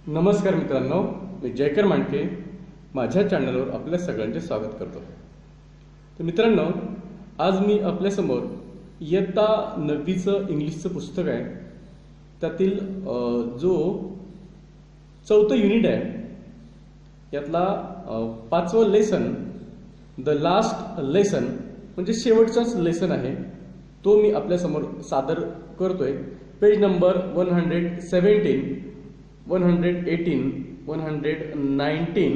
नमस्कार मित्रांनो, मी जयकर मांडके माझ्या चॅनलवर आपल्या सगळ्यांचे स्वागत करतो। तर मित्रांनो, आज मी आपल्यासमोर इयत्ता 9वीचं इंग्लिशचं पुस्तक आहे, त्यातील जो 4थं युनिट आहे यातला 5वं लेसन, द लास्ट लेसन म्हणजे शेवटचाच लेसन आहे, तो मी आपल्यासमोर सादर करतोय। पेज नंबर 117, 118, 119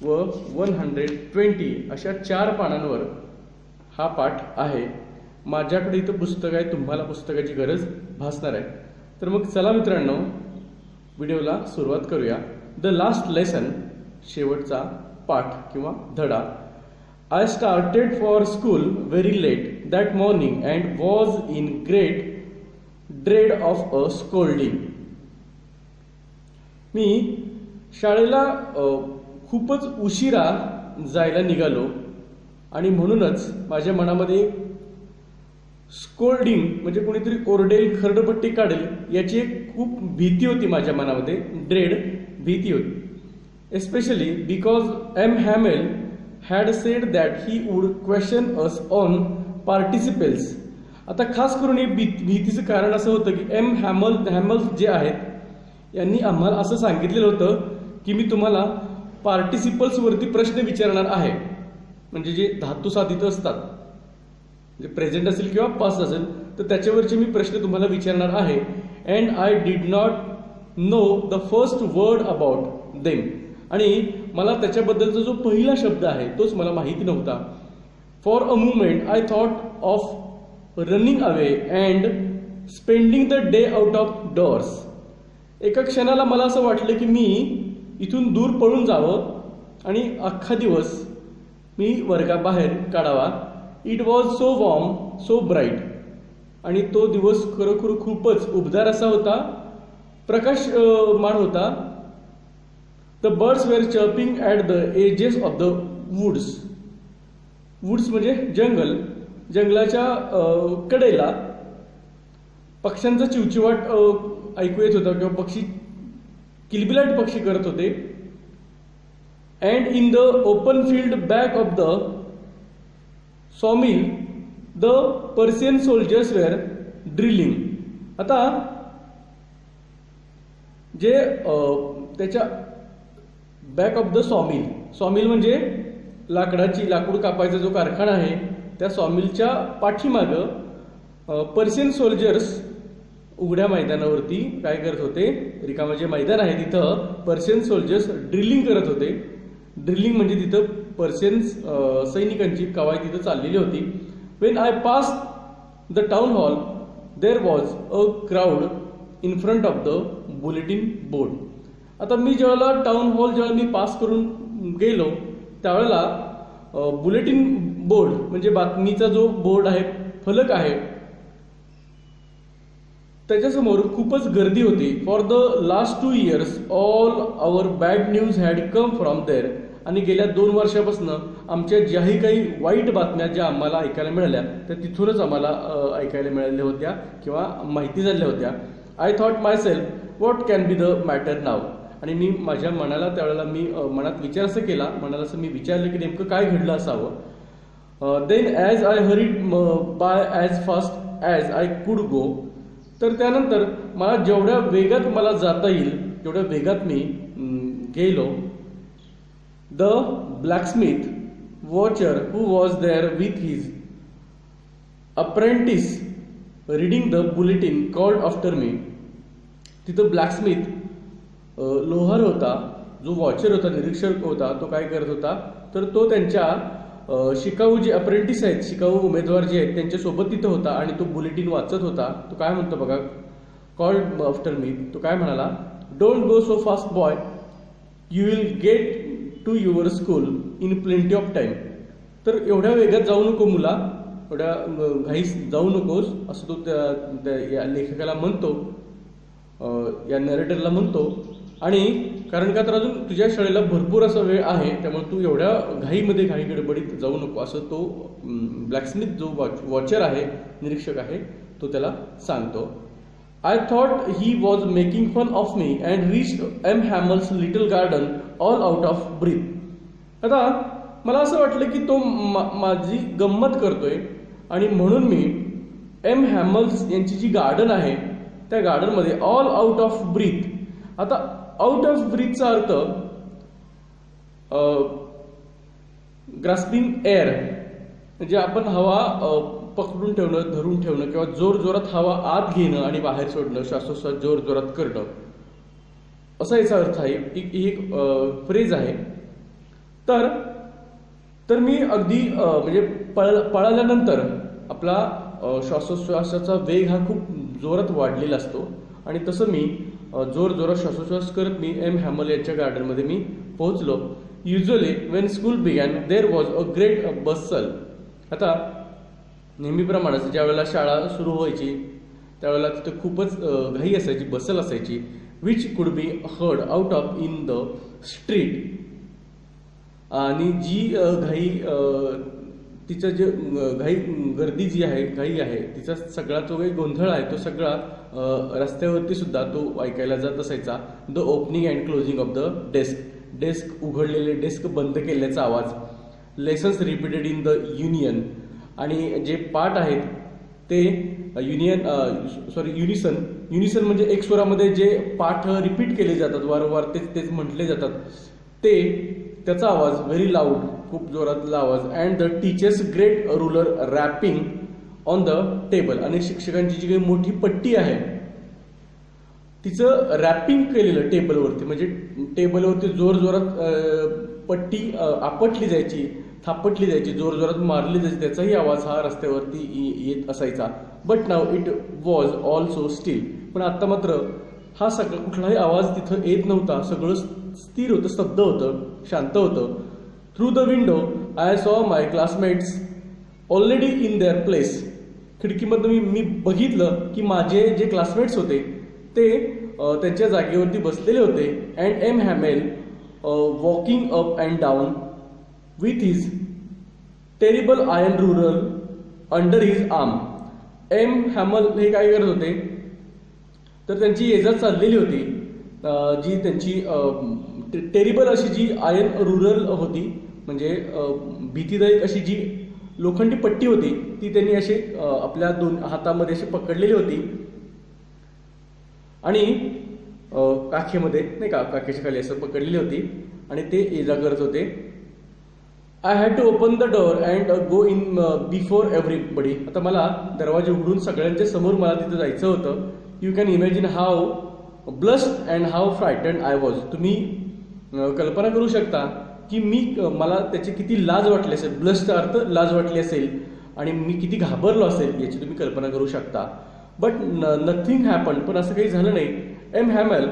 व 120 अशा 4 पानांवर हा पाठ आहे। माझ्याकडे इथं पुस्तक आहे, तुम्हाला पुस्तकाची गरज भासणार आहे। तर मग चला मित्रांनो, व्हिडिओला सुरुवात करूया। द लास्ट लेसन, शेवटचा पाठ किंवा धडा। I started for school very late that morning and was in great dread of a scolding. मी शाळेला खूपच उशिरा जायला निघालो आणि म्हणूनच माझ्या मनामध्ये स्कोल्डिंग म्हणजे कोणीतरी ओरडेल, खरडपट्टी काढेल याची एक खूप भीती होती माझ्या मनामध्ये, ड्रेड भीती होती। Especially because M Hamel had said that he would question us on participles. आता खास करून हे भीतीचं कारण असं होतं की एम हॅमल जे आहेत यांनी आम्हाला असं सांगितलेलं होतं की मी तुम्हाला पार्टिसिपल्स वरती प्रश्न विचारणार आहे, म्हणजे जे धातू साधित असतात, म्हणजे प्रेझेंट असेल किंवा पास्ट असेल तर त्याच्यावरचे मी प्रश्न तुम्हाला विचारणार आहे। And I did not know the first word about them, आणि मला त्याच्याबद्दलचा जो पहिला शब्द आहे तोच मला माहिती नव्हता। For a moment I thought of running away and spending the day out of doors. एका क्षणाला मला असं वाटलं की मी इथून दूर पळून जावं आणि अख्खा दिवस मी वर्गाबाहेर काढावा। It was so warm, so bright, आणि तो दिवस खरोखर खूपच उबदार असा होता, प्रकाशमान होता। The birds were chirping at the edges of the woods. Woods म्हणजे जंगल, जंगलाच्या कडेला पक्ष्यांचा चिवचिवाट ऐकू येत होता किंवा पक्षी किलबिलाट पक्षी करत होते। And in the open field back of the sawmill, the Persian soldiers were drilling. आता जे त्याच्या बॅक ऑफ द सॉमिल, सॉमिल म्हणजे लाकूड कापायचा जो कारखाना आहे, त्या सॉमिलच्या पाठीमागं पर्शियन सोल्जर्स उघड्या मैदानावरती काय करत होते, रिकामं जे मैदान आहे तिथं पर्शियन सोल्जर्स ड्रिलिंग करत होते। ड्रिलिंग म्हणजे तिथं पर्शियन सैनिकांची कवायत तिथं चाललेली होती। When I pass the town hall there was a crowd in front of the bulletin board. आता मी ज्यावेळेला टाउन हॉल ज्यावेळेला मी पास करून गेलो त्यावेळेला बुलेटिन बोर्ड म्हणजे बातमीचा जो बोर्ड आहे, फलक आहे, त्याच्यासमोर खूपच गर्दी होती। For the last 2 years all our bad news had come from there, आणि गेल्या 2 वर्षापासून आमच्या ज्याही काही वाईट बातम्या ज्या आम्हाला ऐकायला मिळाल्या त्या तिथूनच आम्हाला ऐकायला मिळाल्या होत्या किंवा माहिती झाल्या होत्या। I thought myself what can be the matter now, आणि मी माझ्या मनाला त्यावेळेला मी मनात विचार असं केला, मनाला असं मी विचारलं की नेमकं काय घडलं असावं। Then as I hurried by as fast as I could go, तर त्यानंतर मला जेवढ्या वेगात मला जाता येईल तेवढ्या वेगात मी गेलो। The blacksmith Wachter who was there with his apprentice reading the bulletin called after me. तिथं ब्लॅकस्मिथ लोहार होता, जो वॉचर होता, निरीक्षक होता, तो काय करत होता तर तो त्यांच्या शिकाऊ जे अप्रेंटिस आहेत, शिकाऊ उमेदवार जे आहेत त्यांच्यासोबत तिथं होता आणि तो बुलेटिन वाचत होता। तो काय म्हणतो बघा, कॉल्ड आफ्टर मी, तो काय म्हणाला, don't go so fast boy, you will get to your school in plenty of time. तर एवढ्या वेगात जाऊ नको मुला, एवढ्या घाईस जाऊ नकोस, असं तो त्या लेखकाला म्हणतो, या नरेटरला म्हणतो। आणि कारण का तर अजून तुझ्या शाळेला भरपूर असा वेळ आहे, त्यामुळे तू एवढ्या घाईमध्ये घाई गडबडीत जाऊ नको, असं तो ब्लॅकस्मिथ जो वॉचर आहे, निरीक्षक आहे, तो त्याला सांगतो। I thought he was making fun of me and reached M. Hamel's little garden all out of breath. आता मला असं वाटलं की तो माझी गंमत करतोय आणि म्हणून मी एम हॅमल्स यांची जी गार्डन आहे त्या गार्डनमध्ये ऑल आउट ऑफ ब्रीथ. आता आउट ऑफ ब्रीथचा अर्थ ग्रास्पिंग एअर, म्हणजे आपण हवा पकडून ठेवणं, धरून ठेवणं किंवा जोर जोरात हवा आत घेणं आणि बाहेर सोडणं, श्वासोश्वास जोर जोरात करणं, असा याचा अर्थ आहे. ही एक फ्रेज आहे. तर मी अगदी म्हणजे पळाल्यानंतर आपला श्वासोश्वासाचा वेग हा खूप जोरात वाढलेला असतो आणि तसं मी जोर जोरात श्वासोश्वास करत मी एम हॅमल यांच्या गार्डनमध्ये मी पोहोचलो. Usually when school began there was a great bustle. आता नेहमीप्रमाणेच ज्या वेळेला शाळा सुरू व्हायची त्यावेळेला तिथं खूपच घाई असायची, बसल असायची. Which could be heard out of in the street. आणि जी घाई तिचं जे घाई गर्दी जी आहे, घाई आहे, तिचा सगळा जो काही गोंधळ आहे तो सगळा रस्त्यावरती सुद्धा तो ऐकायला जात असायचा. The opening and closing of the desk उघडलेले डेस्क बंद केल्याचा आवाज. Lessons repeated in the union. आणि जे पाठ आहेत ते युनिसन म्हणजे एक स्वरामध्ये जे पाठ रिपीट केले जातात, वारंवार तेच म्हटले जातात, त्याचा आवाज व्हेरी लाऊड, खूप जोरातला आवाज. And the teacher's great ruler rapping on the table. आणि शिक्षकांची जी काही मोठी पट्टी आहे तिचं रॅपिंग केलेलं टेबलवरती, म्हणजे टेबलवरती जोर जोरात पट्टी आपटली जायची, थापटली जायची, जोर जोरात मारली जायची, त्याचाही आवाज हा रस्त्यावरती येत असायचा. But now it was also steel. पण आता मात्र हा सगळा कुठलाही आवाज तिथं येत नव्हता. सगळं स्थिर होतं, स्तब्ध होतं, शांत होतं. Through the window I saw my classmates already in their place. खिडकीमधून मी बघितलं की माझे जे क्लासमेट्स होते ते त्यांच्या जागेवरती बसलेले होते. And M Hamel walking up and down with his terrible iron ruler under his arm. M Hamel हे काय करत होते तर त्यांची ये-जा चाललेली होती, जी त्यांची टेरिबल अशी जी आयर्न रुरल होती, म्हणजे भीतीदायक अशी जी लोखंडी पट्टी होती ती त्यांनी अशी आपल्या दोन हातामध्ये अशी पकडलेली होती आणि काखेमध्ये नाही का, काखेच्या खाली असं पकडलेली होती आणि ते ये-जा करत होते. I had to open the door and go in before everybody. आता मला दरवाजे उघडून सगळ्यांच्या समोर मला तिथं जायचं होतं. You can imagine how blushed and how frightened I was. तुम्ही कल्पना करू शकता की मला त्याची किती लाज वाटली असेल. ब्लस्डचा अर्थ लाज वाटली असेल आणि मी किती घाबरलो असेल याची तुम्ही कल्पना करू शकता. But nothing happen. पण असं काही झालं नाही. M Hamel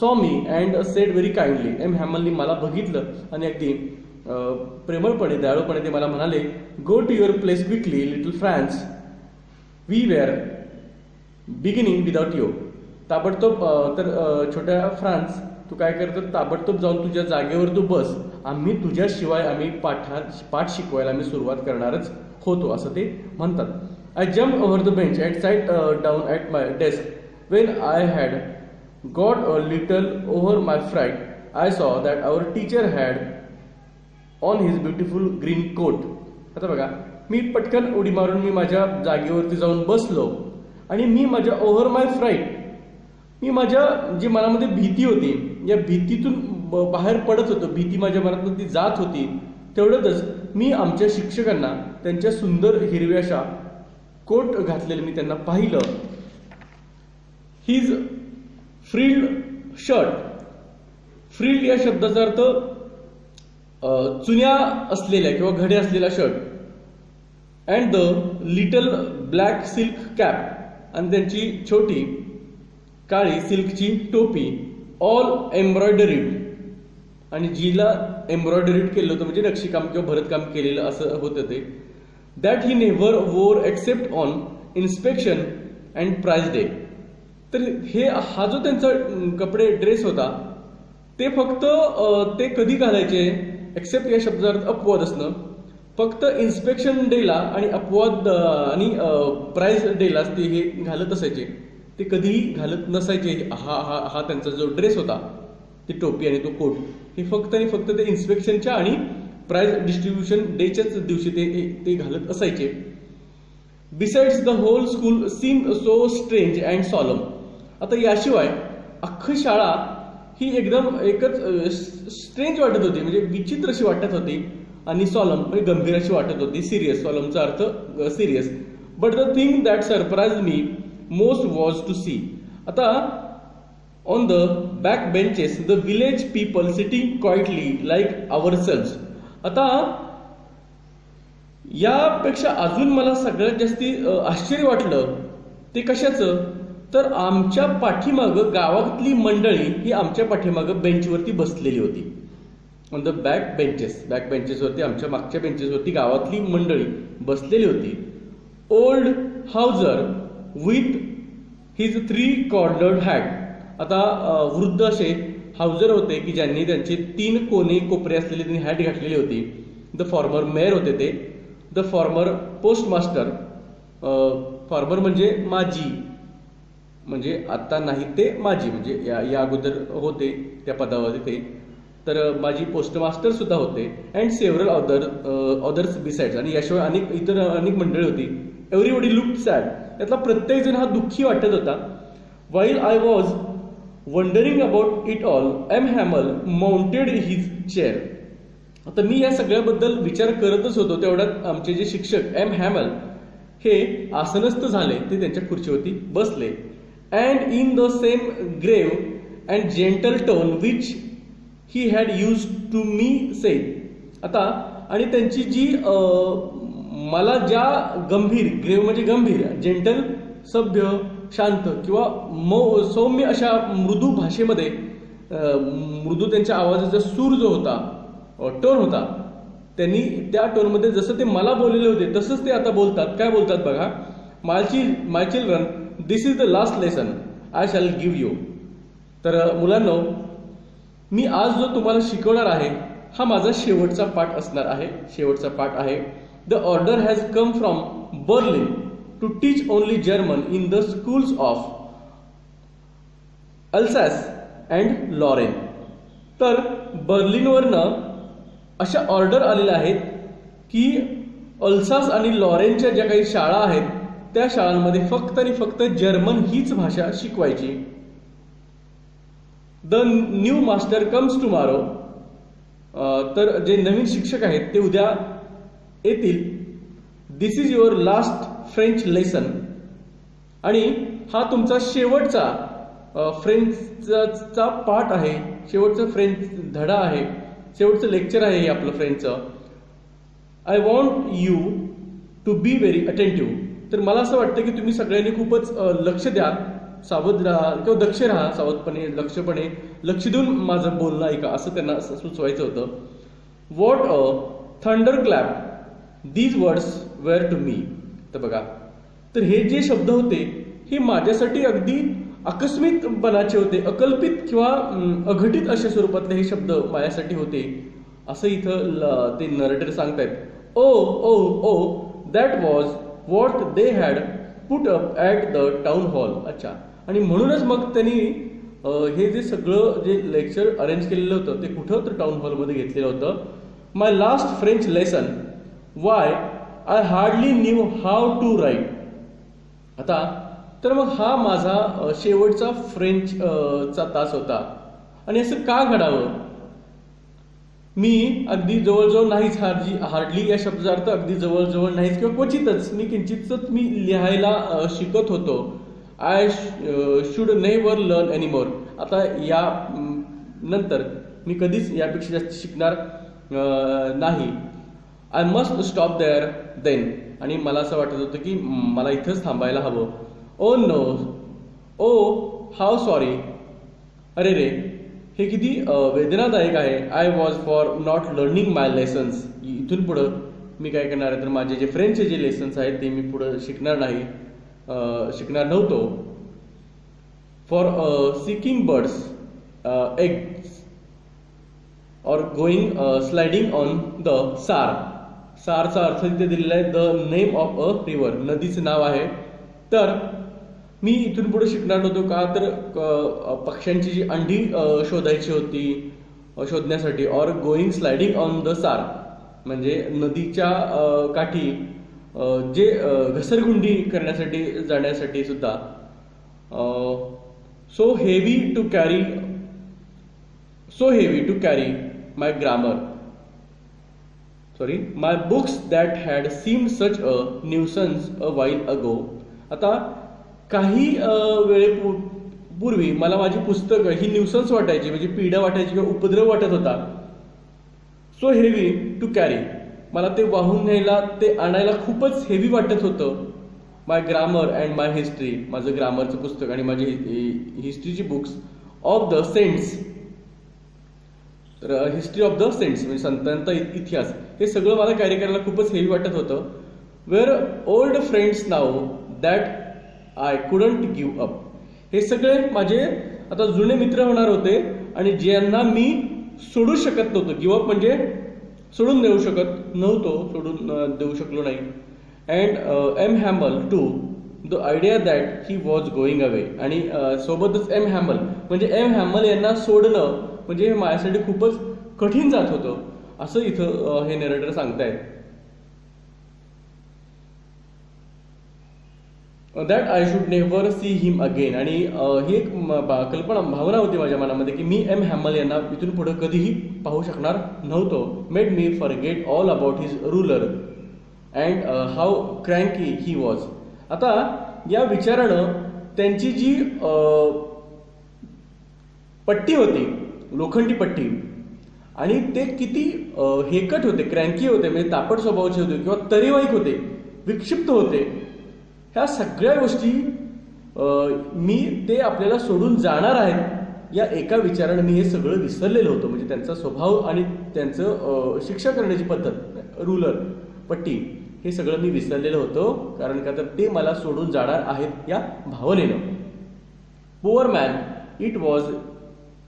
saw me and said very kindly. M हॅमलनी मला बघितलं आणि अगदी प्रेमळपणे, दयाळूपणे ते मला म्हणाले, go to your place quickly little Franz, we were beginning without you. ताबडतोब तर छोट्या फ्रान्स तू काय करतो, ताबडतोब जाऊन तुझ्या जागेवर तू बस, आम्ही तुझ्याशिवाय आम्ही पाठ शिकवायला आम्ही सुरुवात करणारच होतो, असं ते म्हणतात. I jump over the bench and sat down at my desk. When I had got a little over my fright I saw that our teacher had on his beautiful green coat. आता बघा, मी पटकन उडी मारून मी माझ्या जागेवरती जाऊन बसलो आणि मी माझ्या ओव्हर माय फ्राईट, मी माझ्या जी मनामध्ये भीती होती या भीतीतून बाहेर पडत होतो, भीती माझ्या मनातून ती जात होती. तेवढ्यातच मी आमच्या शिक्षकांना त्यांच्या सुंदर हिरव्याशा कोट घातलेले मी त्यांना पाहिलं. His frilled shirt. फ्रिल्ड या शब्दाचा अर्थ चुन्या असलेल्या किंवा घडे असलेला shirt. And the little black silk cap. आणि त्यांची छोटी काळी सिल्कची टोपी. All embroidered. आणि जिला एम्ब्रॉयडरीड केलं होतं म्हणजे नक्षीकाम किंवा भरतकाम केलेलं असं होतं ते. That he never wore except on inspection and prize day. तर हा जो त्यांचा कपडे ड्रेस होता ते फक्त ते कधी घालायचे, एक्सेप्ट या शब्दात अपवाद असणं, फक्त इन्स्पेक्शन डेला आणि अपवाद आणि प्राइज डेलाच ते हे घालत असायचे. ते कधीही घालत नसायचे. हा हा हा त्यांचा जो ड्रेस होता, ती टोपी आणि तो कोट, हे फक्त आणि फक्त ते इन्स्पेक्शनच्या आणि प्राइज डिस्ट्रीब्युशन डेच्याच दिवशी ते घालत असायचे. Besides the whole school seem so strange and solemn. आता याशिवाय अख्खी शाळा ही एकदम एकच स्ट्रेंज वाटत होती, म्हणजे विचित्र अशी वाटत होती, आणि सॉलम म्हणजे गंभीर अशी वाटत होती. सिरियस, सॉलमचा अर्थ serious. But the thing that surprise me most was to see. आता on the back benches the village people sitting quietly like ourselves. आता यापेक्षा अजून मला सगळ्यात जास्ती आश्चर्य वाटलं ते कशाचं, तर आमच्या पाठीमागं गावातली मंडळी ही आमच्या पाठीमागं बेंचवरती बसलेली होती. ऑन द बॅक बेंचेसवरती, आमच्या मागच्या बेंचेसवरती गावातली मंडळी बसलेली होती. Old Hauser with his 3 cornered hat. आता वृद्ध असे हाऊजर होते की ज्यांनी त्यांचे 3 कोपरे असलेली त्यांनी हॅट घातलेली होती. द फॉर्मर मेयर होते ते. The former post master, farmer म्हणजे माजी, म्हणजे आता नाही ते माजी, म्हणजे या अगोदर होते त्या पदावर ते, तर माजी पोस्ट मास्टर सुद्धा होते. And several others besides. आणि याशिवाय अनेक मंडळी होती. Everybody looked sad. यातला प्रत्येक जण हा दुःखी वाटत होता. While I was wondering about it all, M Hamel mounted his chair. आता मी या सगळ्याबद्दल विचार करतच होतो, तेवढ्यात आमचे जे शिक्षक एम हॅमल हे आसनस्थ झाले, ते त्यांच्या खुर्चीवरती बसले. And in the same grave and gentle tone which he had use to me said. आता आणि त्यांची जी मला ज्या गंभीर, ग्रेव्ह म्हणजे गंभीर, जेंटल सभ्य, शांत किंवा सौम्य अशा मृदू भाषेमध्ये, मृदू त्यांच्या आवाजाचा सूर जो होता, टोन होता, त्यांनी त्या टोनमध्ये जसं ते मला बोललेले होते तसंच ते आता बोलतात. काय बोलतात बघा. My children, this is the last lesson I shall give you. तर मुलांनो, मी आज जो तुम्हाला शिकवणार आहे हा माझा शेवटचा पाठ असणार आहे, शेवटचा पाठ आहे. The order has come from Berlin to teach only German in the schools of Alsace and Lorraine. तर बर्लिनवरनं अशा ऑर्डर आलेल्या आहेत की अल्सास आणि लॉरेनच्या ज्या काही शाळा आहेत त्या शाळांमध्ये फक्त आणि फक्त जर्मन हीच भाषा शिकवायची. The new master comes tomorrow. तर जे नवीन शिक्षक आहेत ते उद्या येतील. This is your last French lesson. आणि हा तुमचा शेवटचा फ्रेंचचा पाठ आहे, शेवटचा फ्रेंच धडा आहे, शेवटचं लेक्चर आहे हे आपलं फ्रेंचचं. I want you to be very attentive. तर मला असं वाटतं की तुम्ही सगळ्यांनी खूपच लक्ष द्या, सावध राहा किंवा दक्ष राहा, सावधपणे लक्ष देऊन माझं बोलणं ऐका, असं त्यांना सुचवायचं होतं. What a thunderclap these words were to me. तर बघा, तर हे जे शब्द होते हे माझ्यासाठी अगदी आकस्मिकपणाचे होते, अकल्पित किंवा अघटित अशा स्वरूपातले हे शब्द माझ्यासाठी होते, असं इथं ते नरेटर सांगतायत. Oh oh oh that was what they had put up at the town hall. अच्छा, आणि म्हणूनच मग त्यांनी हे जे सगळं जे लेक्चर अरेंज केलेलं होतं ते कुठं, तर टाउन हॉलमध्ये घेतलेलं होतं. My last French lesson why I hardly knew how to write. आता तर मग हा माझा शेवटचा फ्रेंचचा तास होता. आणि असं का घडावं, मी अगदी जवळजवळ नाहीच, हार्डली या शब्दाचा अर्थ अगदी जवळजवळ नाहीच किंवा क्वचितच, मी किंचितच मी लिहायला शिकत होतो. I should never learn anymore. आता या नंतर मी कधीच यापेक्षा जास्त शिकणार नाही. I must stop there then. आणि मला असं वाटत होतं की मला इथंच थांबायला हवं. Oh no, oh how sorry. अरे रे, हे किती वेदनादायक आहे. I was for not learning my lessons. इथून पुढं मी काय करणार आहे, तर माझे जे फ्रेंचचे जे लेसन्स आहेत ते मी पुढं शिकणार नव्हतो. फॉर सिकिंग बर्ड्स एग्स और गोईंग स्लाइडिंग ऑन द सार. सारचा अर्थ इथे दिलेला आहे the name of a river, नदीचं नाव आहे. तर मी इथून पुढे शिकणार नव्हतो का तर पक्ष्यांची जी अंडी शोधायची होती शोधण्यासाठी, or going sliding on the Saar म्हणजे नदीच्या काठी जे घसरगुंडी करण्यासाठी जाण्यासाठी सुद्धा. So heavy to carry my grammar my books that had seemed such a nuisance a while ago. आता काही वेळेपूर्वी मला माझी पुस्तकं ही न्यूसन्स वाटायची म्हणजे पीडा वाटायची किंवा उपद्रव वाटत होता. सो हेवी टू कॅरी मला ते वाहून न्यायला ते आणायला खूपच हेवी वाटत होतं. माय ग्रामर अँड माय हिस्ट्री माझं ग्रामरचं पुस्तक आणि माझी हिस्ट्रीची बुक्स ऑफ द सेंट्स. तर हिस्ट्री ऑफ द सेंट्स म्हणजे संतांचा इतिहास हे सगळं मला कॅरी करायला खूपच हेवी वाटत होतं. वेअर ओल्ड फ्रेंड्स नाव that I couldn't give up. हे सगळे माझे आता जुने मित्र होणार होते आणि ज्यांना मी सोडू शकत नव्हतो. गिव्ह अप म्हणजे सोडून देऊ शकत नव्हतो, सोडून देऊ शकलो नाही. And M Hamel to the idea that he was going away. आणि सोबतच एम हॅमल म्हणजे एम हॅमल यांना सोडणं म्हणजे हे माझ्यासाठी खूपच कठीण जात होतं असं इथं हे नरेटर सांगतायत. That I should never see him again. आणि ही एक भावना होती माझ्या मनामध्ये की मी एम हॅमल यांना इथून पुढे कधीही पाहू शकणार नव्हतो. Made me forget all about his ruler and how cranky he was. आता या विचारानं त्यांची जी पट्टी होती लोखंडी पट्टी आणि ते किती हेकट होते, क्रँकी होते म्हणजे तापट स्वभावाचे होते किंवा तरेवाईक होते, विक्षिप्त होते, ह्या सगळ्या गोष्टी मी ते आपल्याला सोडून जाणार आहेत या एका विचाराने मी हे सगळं विसरलेलं होतं. म्हणजे त्यांचा स्वभाव आणि त्यांचं शिक्षा करण्याची पद्धत रुलर पट्टी हे सगळं मी विसरलेलं होतं. कारण का तर ते मला सोडून जाणार आहेत या भावनेनं. Poor man it was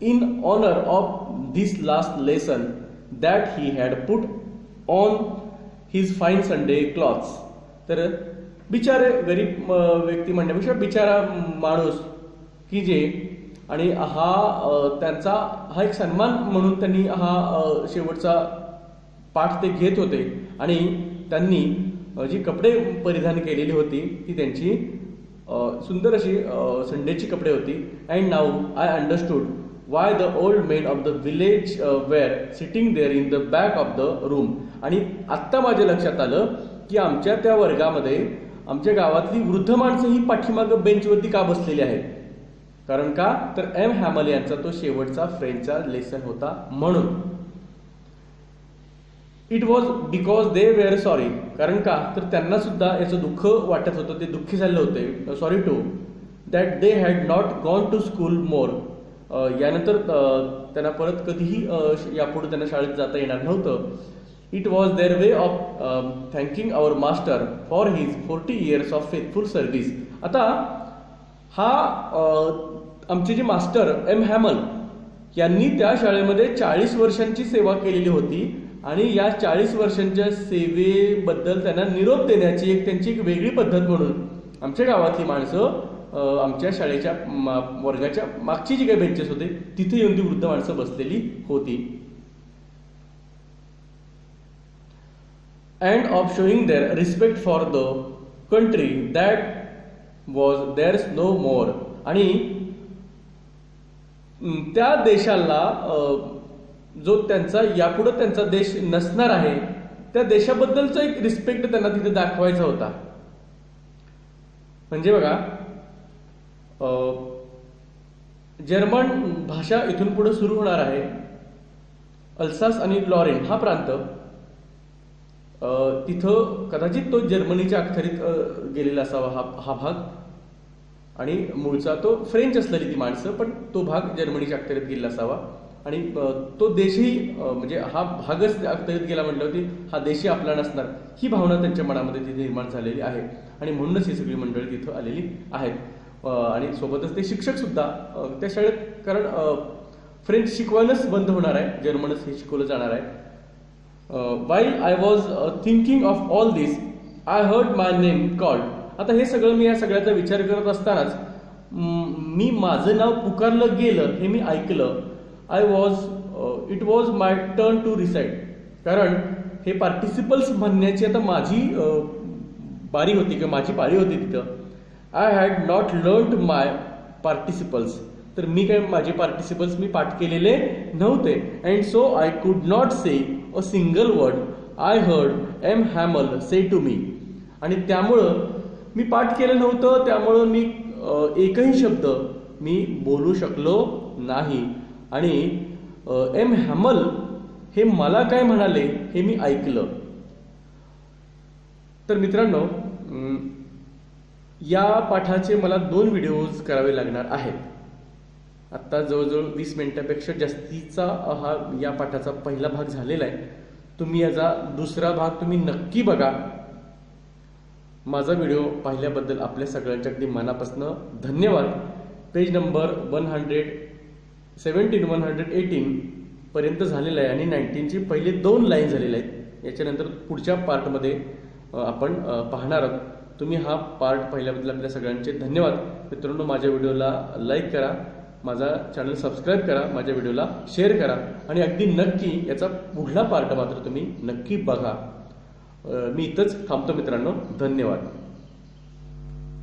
in honour of this last lesson that he had put on his fine Sunday clothes. तर बिचारे गरीब व्यक्ती म्हणण्यापेक्षा बिचारा माणूस की जे आणि हा त्यांचा हा एक सन्मान म्हणून त्यांनी हा शेवटचा पाठ ते घेत होते आणि त्यांनी जी कपडे परिधान केलेली होती ती त्यांची सुंदर अशी संडेची कपडे होती. And now I understood why the old men of the village were sitting there in the back of the room. आणि आत्ता माझ्या लक्षात आलं की आमच्या त्या वर्गामध्ये आमच्या गावातली वृद्ध माणसं ही पाठीमागं बेंचवरती का बसलेली आहेत. कारण का तर एम हॅमल यांचा तो शेवटचा फ्रेंचचा लेसन होता म्हणून. It was because they were sorry. कारण का तर त्यांना सुद्धा याचं दुःख वाटत होतं, ते दुःखी झाले होते. Sorry to that they had not gone to school more. यानंतर त्यांना परत कधीही यापुढे त्यांना शाळेत जाता येणार नव्हतं. It was their way of thanking our master for his 40 years of faithful service. आता हा आमचे जे मास्टर एम हॅमल यांनी त्या शाळेमध्ये 40 वर्षांची सेवा केलेली होती आणि या 40 वर्षांच्या सेवेबद्दल त्यांना निरोप देण्याची त्यांची एक वेगळी पद्धत म्हणून आमच्या गावातली माणसं आमच्या शाळेच्या वर्गाच्या मागची जी काही बेंचेस होते तिथे येऊन ती वृद्ध माणसं बसलेली होती. And of showing their respect for the country that was theirs no more. आणि त्या देशाला जो त्यांचा यापुढे त्यांचा देश नसणार आहे त्या देशाबद्दलचा एक रिस्पेक्ट त्यांना तिथे दाखवायचा होता. म्हणजे बघा जर्मन भाषा इथून पुढे सुरू होणार आहे. अल्सास आणि लॉरेन हा प्रांत तिथं कदाचित तो जर्मनीच्या अखत्यारीत गेलेला असावा हा भाग आणि मूळचा तो फ्रेंच असलेली ती माणसं पण तो भाग जर्मनीच्या अखत्यारीत गेलेला असावा आणि तो देशही म्हणजे हा भागच अखत्यारीत गेला म्हटल्यावरती हा देशही आपला नसणार ही भावना त्यांच्या मनामध्ये तिथे निर्माण झालेली आहे आणि म्हणूनच ही सगळी मंडळी तिथं आलेली आहेत. आणि सोबतच ते शिक्षक सुद्धा त्या शाळेत कारण फ्रेंच शिकवणच बंद होणार आहे, जर्मनच हे शिकवलं जाणार आहे. while I was thinking of all this, I heard my name called. आता हे सगळं मी या सगळ्याचा विचार करत असतानाच मी माझं नाव पुकारलं गेलं हे मी ऐकलं. It was my turn to recite. कारण हे पार्टिसिपल्स म्हणण्याची आता माझी बारी होती किंवा माझी पारी होती तिथं. I had not learned my participles. तर मी काय माझे पार्टिसिपल्स मी पाठ केलेले नव्हते. And so I could not say a single word I heard M Hamel say to me. आणि त्यामुळं मी पाठ केलं नव्हतं, त्यामुळं मी एकही शब्द मी बोलू शकलो नाही. आणि एम हॅमल हे मला काय म्हणाले हे मी ऐकलं. तर मित्रांनो, या पाठाचे मला 2 व्हिडिओज करावे लागणार आहेत. आत्ता जवळजवळ 20 मिनिटापेक्षा जास्तीचा हा या पाठाचा पहिला भाग झालेला आहे. तुम्ही याचा दुसरा भाग तुम्ही नक्की बघा. माझा व्हिडिओ पाहिल्याबद्दल आपल्या सगळ्यांच्या अगदी मनापासून धन्यवाद. पेज नंबर 117 118 पर्यंत झालेला आहे आणि 19ची पहिले 2 लाईन झालेल्या आहेत. याच्यानंतर पुढच्या पार्टमध्ये आपण पाहणार आहोत. तुम्ही हा पार्ट पाहिल्याबद्दल आपल्या सगळ्यांचे धन्यवाद. मित्रांनो, माझ्या व्हिडिओला लाईक करा, माझा चॅनल सबस्क्राईब करा, माझ्या व्हिडिओला शेअर करा आणि अगदी नक्की याचा पुढला पार्ट मात्र तुम्ही नक्की बघा. मी इथंच थांबतो मित्रांनो. धन्यवाद.